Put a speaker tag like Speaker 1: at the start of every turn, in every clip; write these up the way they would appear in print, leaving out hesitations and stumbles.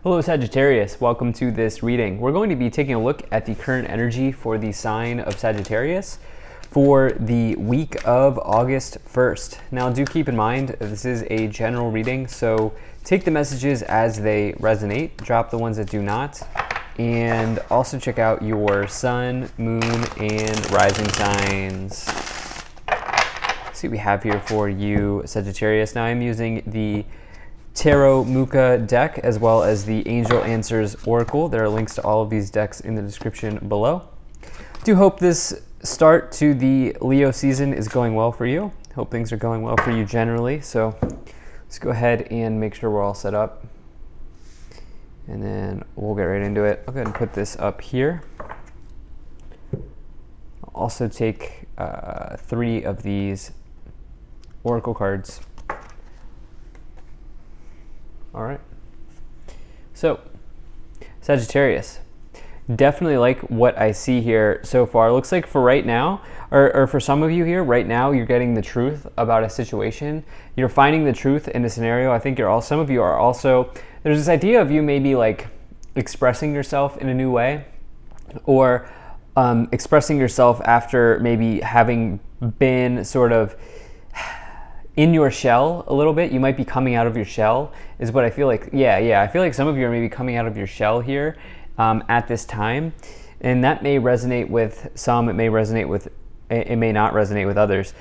Speaker 1: Hello Sagittarius, welcome to this reading. We're going to be taking a look at the current energy for the sign of Sagittarius for the week of August 1st. Now do keep in mind, this is a general reading, so take the messages as they resonate, drop the ones that do not, and also check out your sun, moon, and rising signs. Let's see what we have here for you, Sagittarius. Now I'm using the Tarot Muka deck as well as the Angel Answers Oracle. There are links to all of these decks in the description below. Do hope this start to the Leo season is going well for you. Hope things are going well for you generally. So let's go ahead and make sure we're all set up. And then we'll get right into it. I'll go ahead and put this up here. I'll also take 3 of these Oracle cards. All right. So, Sagittarius, definitely like what I see here so far. Looks like for right now, or for some of you here, right now, you're getting the truth about a situation. You're finding the truth in a scenario. I think some of you are also, there's this idea of you maybe like expressing yourself in a new way, or expressing yourself after maybe having been sort of in your shell a little bit. You might be coming out of your shell is what I feel like. Yeah. I feel like some of you are maybe coming out of your shell here at this time. And that may resonate with some, it may not resonate with others.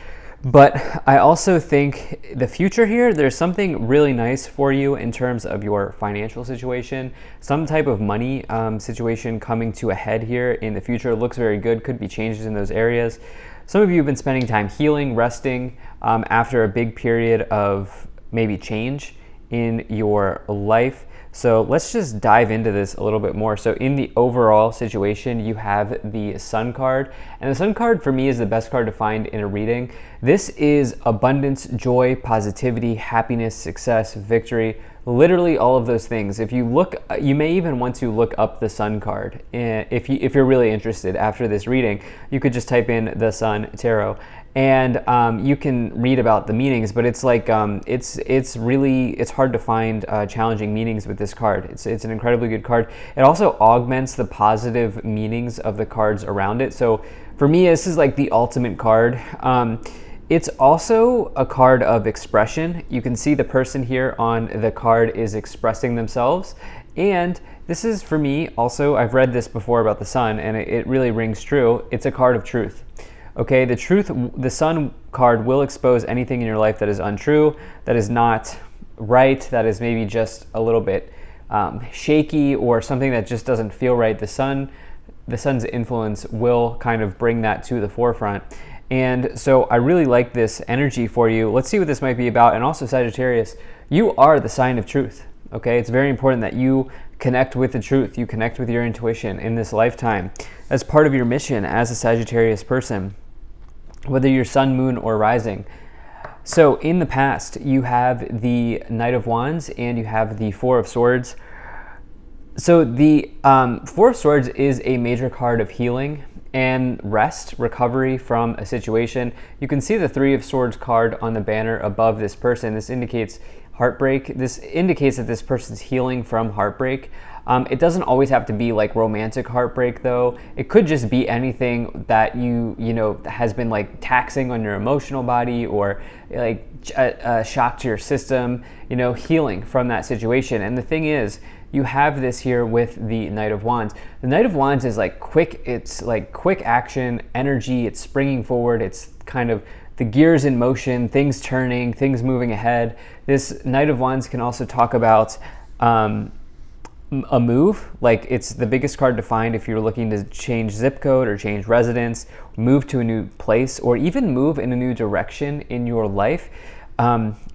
Speaker 1: But I also think the future here, there's something really nice for you in terms of your financial situation. Some type of money situation coming to a head here in the future. It looks very good, could be changes in those areas. Some of you have been spending time healing, resting after a big period of maybe change in your life. So let's just dive into this a little bit more. So in the overall situation, you have the Sun card. And the Sun card for me is the best card to find in a reading. This is abundance, joy, positivity, happiness, success, victory, literally all of those things. If you look, you may even want to look up the Sun card. If you're really interested after this reading, you could just type in the Sun Tarot. And you can read about the meanings, but it's like it's hard to find challenging meanings with this card. It's an incredibly good card. It also augments the positive meanings of the cards around it. So for me, this is like the ultimate card. It's also a card of expression. You can see the person here on the card is expressing themselves, and this is for me also. I've read this before about the Sun, and it really rings true. It's a card of truth. Okay, the Sun card will expose anything in your life that is untrue, that is not right, that is maybe just a little bit shaky, or something that just doesn't feel right. The Sun's influence will kind of bring that to the forefront. And so I really like this energy for you. Let's see what this might be about. And also, Sagittarius, you are the sign of truth. Okay, it's very important that you connect with the truth. You connect with your intuition in this lifetime as part of your mission as a Sagittarius person, whether you're sun, moon, or rising. So in the past, you have the Knight of Wands and you have the Four of Swords. So the Four of Swords is a major card of healing and rest, recovery from a situation. You can see the Three of Swords card on the banner above this person. This indicates heartbreak. This indicates that this person's healing from heartbreak. It doesn't always have to be like romantic heartbreak though. It could just be anything that you know has been like taxing on your emotional body, or like a shock to your system, healing from that situation. And the thing is, you have this here with the Knight of Wands. The Knight of Wands is like quick, it's like quick action, energy, it's springing forward, it's kind of the gears in motion, things turning, things moving ahead. This Knight of Wands can also talk about a move. Like, it's the biggest card to find if you're looking to change zip code or change residence, move to a new place, or even move in a new direction in your life.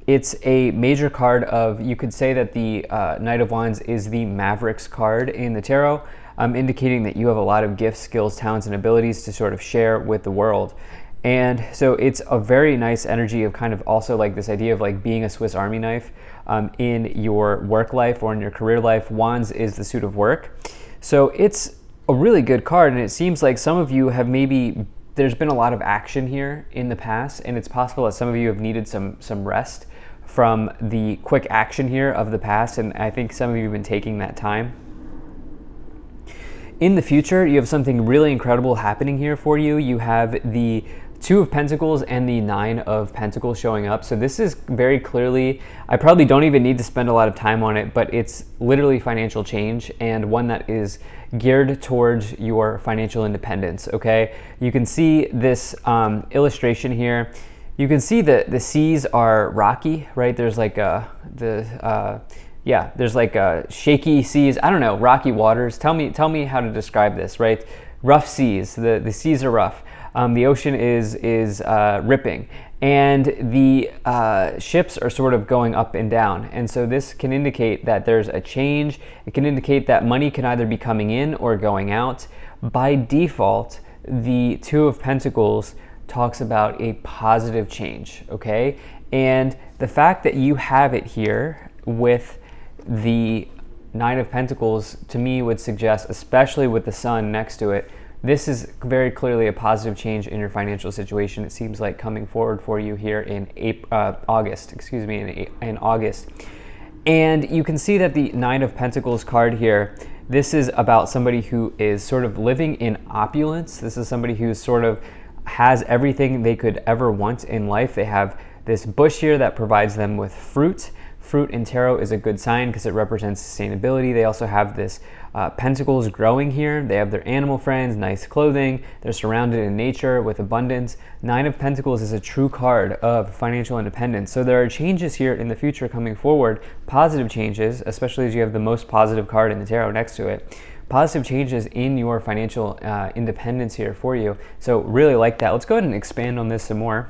Speaker 1: It's a major card of, you could say that the Knight of Wands is the Mavericks card in the tarot, indicating that you have a lot of gifts, skills, talents, and abilities to sort of share with the world. And so it's a very nice energy of kind of also like this idea of like being a Swiss Army knife in your work life or in your career life. Wands is the suit of work. So it's a really good card, and it seems like some of you have maybe, there's been a lot of action here in the past, and it's possible that some of you have needed some rest from the quick action here of the past, and I think some of you have been taking that time. In the future, you have something really incredible happening here for you. You have the Two of Pentacles and the Nine of Pentacles showing up. So this is very clearly, I probably don't even need to spend a lot of time on it, but it's literally financial change, and one that is geared towards your financial independence, okay? You can see this illustration here. You can see that the seas are rocky, right? There's like there's like shaky seas. I don't know, rocky waters. Tell me how to describe this, right? Rough seas. The seas are rough. The ocean is ripping, and the ships are sort of going up and down. And so this can indicate that there's a change. It can indicate that money can either be coming in or going out. By default, the Two of Pentacles talks about a positive change, okay? And the fact that you have it here with the Nine of Pentacles, to me, would suggest, especially with the sun next to it, this is very clearly a positive change in your financial situation. It seems like coming forward for you here in August. And you can see that the Nine of Pentacles card here, this is about somebody who is sort of living in opulence. This is somebody who sort of has everything they could ever want in life. They have this bush here that provides them with fruit. Fruit in tarot is a good sign because it represents sustainability. They also have this pentacles growing here. They have their animal friends, nice clothing. They're surrounded in nature with abundance. Nine of Pentacles is a true card of financial independence. So there are changes here in the future coming forward, positive changes, especially as you have the most positive card in the tarot next to it. Positive changes in your financial independence here for you. So really like that. Let's go ahead and expand on this some more.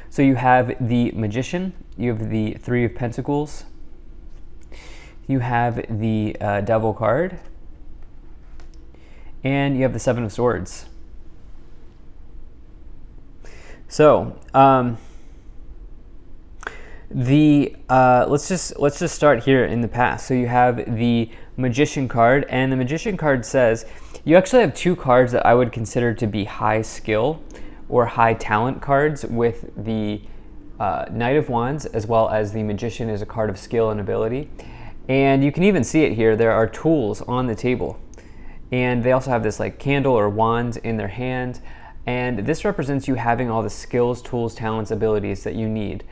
Speaker 1: So you have the Magician, you have the Three of Pentacles, you have the Devil card, and you have the Seven of Swords. So let's just start here in the past. So you have the Magician card, and the Magician card says you actually have two cards that I would consider to be high skill or high talent cards, with the Knight of Wands as well as the Magician is a card of skill and ability. And you can even see it here. There are tools on the table, and they also have this like candle or wand in their hand, and this represents you having all the skills, tools, talents, abilities that you need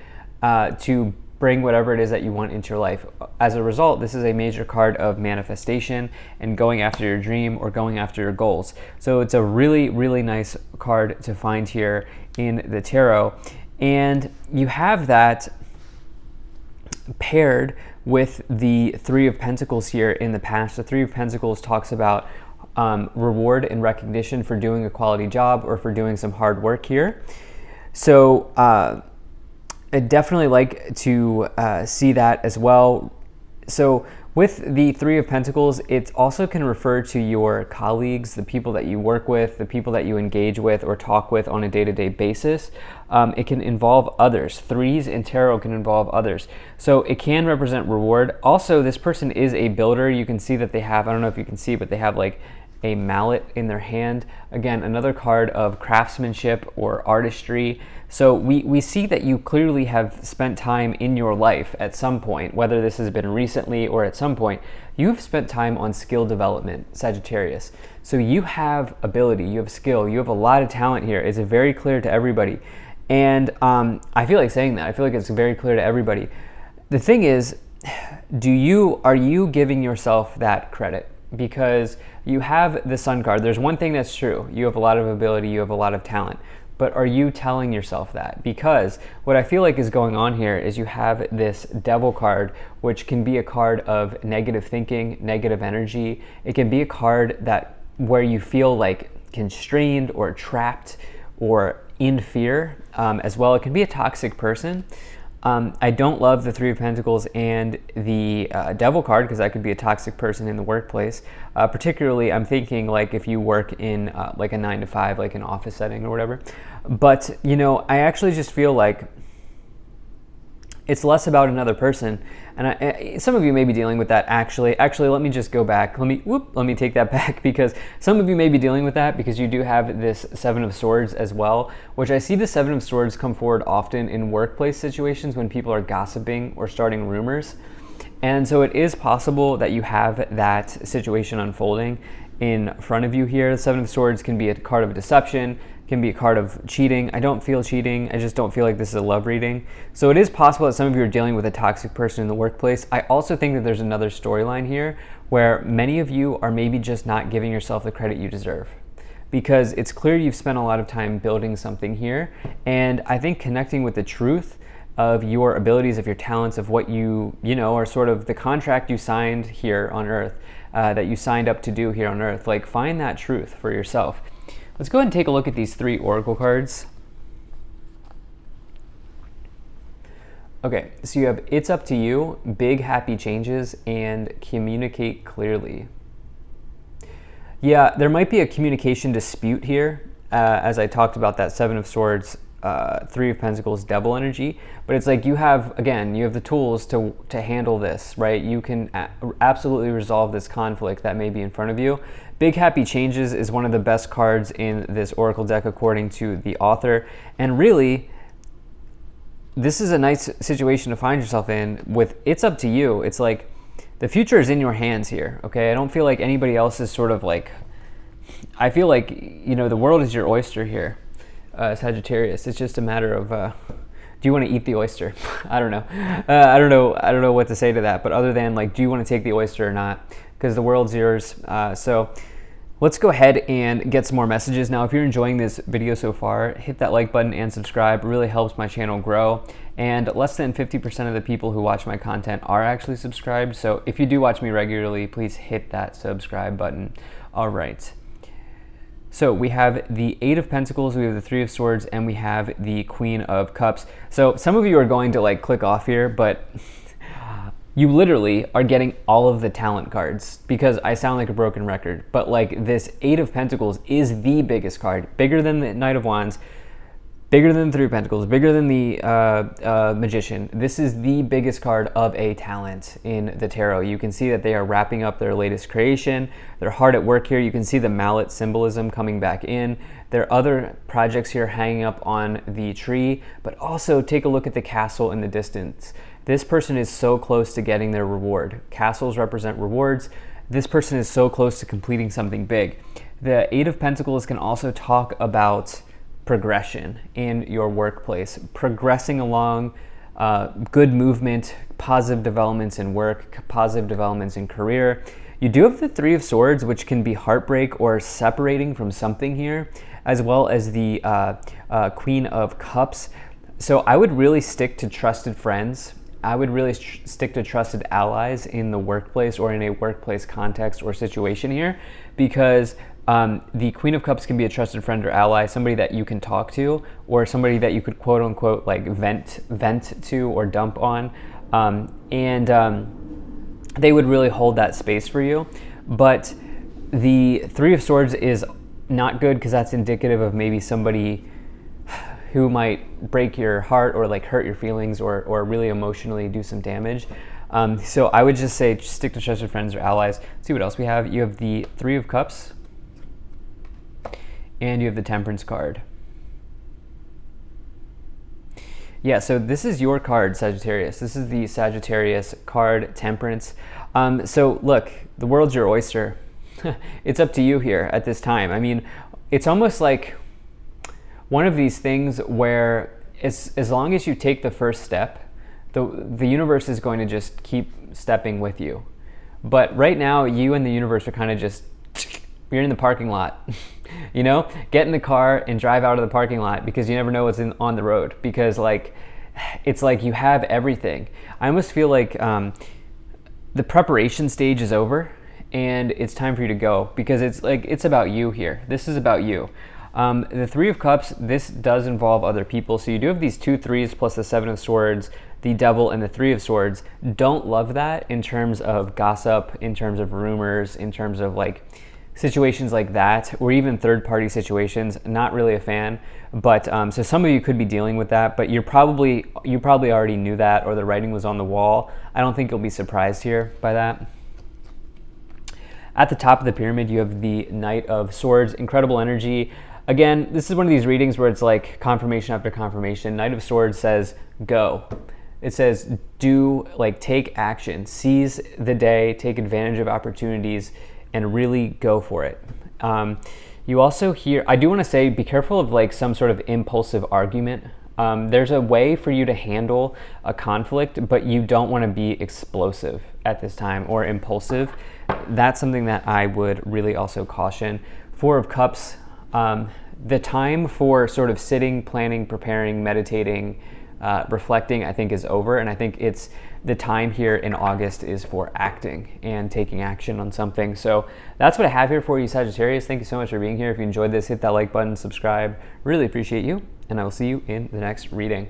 Speaker 1: to bring whatever it is that you want into your life. As a result, this is a major card of manifestation and going after your dream or going after your goals. So it's a really, really nice card to find here in the tarot. And you have that paired with the Three of Pentacles here in the past. The Three of Pentacles talks about reward and recognition for doing a quality job or for doing some hard work here. So I'd definitely like to see that as well. So with the Three of Pentacles, it also can refer to your colleagues, the people that you work with, the people that you engage with or talk with on a day-to-day basis. It can involve others. Threes in tarot can involve others. So it can represent reward. Also, this person is a builder. You can see that they have, I don't know if you can see, but they have like a mallet in their hand. Again, another card of craftsmanship or artistry. So we see that you clearly have spent time in your life at some point, whether this has been recently or at some point. You've spent time on skill development, Sagittarius. So you have ability, you have skill, you have a lot of talent here. It's very clear to everybody. And I feel like saying that. I feel like it's very clear to everybody. The thing is, are you giving yourself that credit? Because you have the Sun card. There's one thing that's true. You have a lot of ability, you have a lot of talent. But are you telling yourself that? Because what I feel like is going on here is you have this Devil card, which can be a card of negative thinking, negative energy. It can be a card that where you feel like constrained or trapped or in fear as well. It can be a toxic person. I don't love the Three of Pentacles and the Devil card because that could be a toxic person in the workplace. Particularly, I'm thinking like if you work in like a 9 to 5, like an office setting or whatever. But, you know, I actually just feel like it's less about another person. And some of you may be dealing with that actually. Let me just go back. Let me take that back, because some of you may be dealing with that because you do have this Seven of Swords as well, which I see the Seven of Swords come forward often in workplace situations when people are gossiping or starting rumors. And so it is possible that you have that situation unfolding in front of you here. The Seven of Swords can be a card of deception, can be a card of cheating. I don't feel cheating. I just don't feel like this is a love reading. So it is possible that some of you are dealing with a toxic person in the workplace. I also think that there's another storyline here where many of you are maybe just not giving yourself the credit you deserve, because it's clear you've spent a lot of time building something here. And I think connecting with the truth of your abilities, of your talents, of what you know, are sort of the contract you signed here on earth, that you signed up to do here on earth. Like, find that truth for yourself. Let's go ahead and take a look at these 3 oracle cards. Okay, so you have It's Up to You, Big Happy Changes, and Communicate Clearly. Yeah, there might be a communication dispute here, as I talked about that Seven of Swords, 3 of Pentacles, Devil energy. But it's like you have the tools to handle this, right? You can absolutely resolve this conflict that may be in front of you. Big Happy Changes is one of the best cards in this oracle deck according to the author. And really, this is a nice situation to find yourself in with It's Up to You. It's like the future is in your hands here, okay? I don't feel like anybody else is sort of like, I feel like, the world is your oyster here, Sagittarius. It's just a matter of, do you want to eat the oyster? I don't know. I don't know what to say to that, but other than like, do you want to take the oyster or not? Because the world's yours. So let's go ahead and get some more messages. Now, if you're enjoying this video so far, hit that like button and subscribe. It really helps my channel grow. And less than 50% of the people who watch my content are actually subscribed. So if you do watch me regularly, please hit that subscribe button. All right. So we have the 8 of Pentacles, we have the 3 of Swords, and we have the Queen of Cups. So some of you are going to like click off here, but you literally are getting all of the talent cards, because I sound like a broken record. But like, this 8 of Pentacles is the biggest card, bigger than the Knight of Wands, bigger than the 3 of Pentacles, bigger than the Magician. This is the biggest card of a talent in the tarot. You can see that they are wrapping up their latest creation. They're hard at work here. You can see the mallet symbolism coming back in. There are other projects here hanging up on the tree, but also take a look at the castle in the distance. This person is so close to getting their reward. Castles represent rewards. This person is so close to completing something big. The 8 of Pentacles can also talk about progression in your workplace, progressing along, good movement, positive developments in work, positive developments in career. You do have the 3 of Swords, which can be heartbreak or separating from something here, as well as the Queen of Cups. So I would really stick to trusted friends. I would really stick to trusted allies in the workplace or in a workplace context or situation here, because the Queen of Cups can be a trusted friend or ally, somebody that you can talk to, or somebody that you could quote unquote like vent to or dump on, they would really hold that space for you. But the 3 of Swords is not good, because that's indicative of maybe somebody who might break your heart or like hurt your feelings or really emotionally do some damage. So I would just say stick to trusted friends or allies. Let's see what else we have. You have the 3 of Cups, and you have the Temperance card. Yeah, so this is your card, Sagittarius. This is the Sagittarius card, Temperance. So look, the world's your oyster. It's up to you here at this time. I mean, it's almost like one of these things where as long as you take the first step, the universe is going to just keep stepping with you. But right now, you and the universe are kind of just, you're in the parking lot. Get in the car and drive out of the parking lot, because you never know what's on the road, because like, it's like you have everything. I almost feel like the preparation stage is over and it's time for you to go, because it's about you here. This is about you. The 3 of Cups, this does involve other people. So you do have these 2 3s plus the 7 of Swords, the Devil, and the 3 of Swords. Don't love that in terms of gossip, in terms of rumors, in terms of like situations like that, or even third-party situations, not really a fan. But so some of you could be dealing with that, but you probably already knew that, or the writing was on the wall. I don't think you'll be surprised here by that. At the top of the pyramid, you have the Knight of Swords, incredible energy. Again, this is one of these readings where it's like confirmation after confirmation. Knight of Swords says, go. It says, take action, seize the day, take advantage of opportunities, and really go for it. You also hear, I do want to say, be careful of like some sort of impulsive argument. There's a way for you to handle a conflict, but you don't want to be explosive at this time or impulsive. That's something that I would really also caution. Four of Cups, the time for sort of sitting, planning, preparing, meditating, reflecting, I think is over. And I think it's the time here in August is for acting and taking action on something. So that's what I have here for you, Sagittarius. Thank you so much for being here. If you enjoyed this, hit that like button, subscribe. Really appreciate you. And I will see you in the next reading.